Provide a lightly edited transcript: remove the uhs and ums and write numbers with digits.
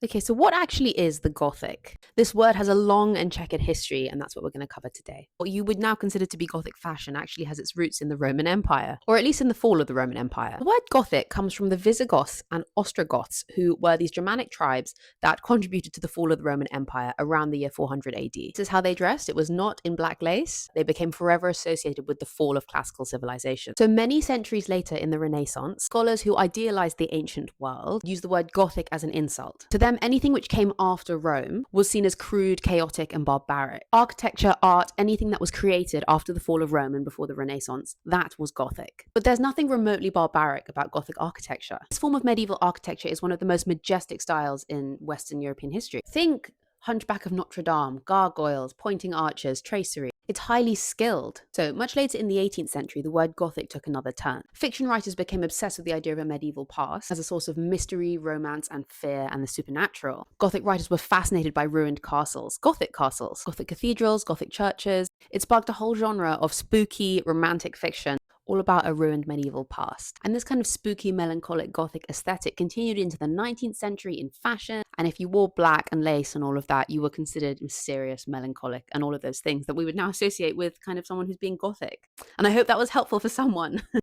Okay, so what actually is the Gothic? This word has a long and checkered history, and that's what we're going to cover today. What you would now consider to be Gothic fashion actually has its roots in the Roman Empire, or at least in the fall of the Roman Empire. The word Gothic comes from the Visigoths and Ostrogoths, who were these Germanic tribes that contributed to the fall of the Roman Empire around the year 400 AD. This is how they dressed. It was not in black lace. They became forever associated with the fall of classical civilization. So many centuries later in the Renaissance, scholars who idealized the ancient world used the word Gothic as an insult. To them, anything which came after Rome was seen as crude, chaotic, and barbaric. Architecture, art, anything that was created after the fall of Rome and before the Renaissance, that was Gothic. But there's nothing remotely barbaric about Gothic architecture. This form of medieval architecture is one of the most majestic styles in Western European history. Think Hunchback of Notre Dame, gargoyles, pointing arches, tracery. It's highly skilled. So much later in the 18th century, the word Gothic took another turn. Fiction writers became obsessed with the idea of a medieval past as a source of mystery, romance, and fear and the supernatural. Gothic writers were fascinated by ruined castles, Gothic cathedrals, Gothic churches. It sparked a whole genre of spooky, romantic fiction, all about a ruined medieval past. And this kind of spooky, melancholic Gothic aesthetic continued into the 19th century in fashion. And if you wore black and lace and all of that, you were considered mysterious, melancholic, and all of those things that we would now associate with kind of someone who's being Gothic. And I hope that was helpful for someone.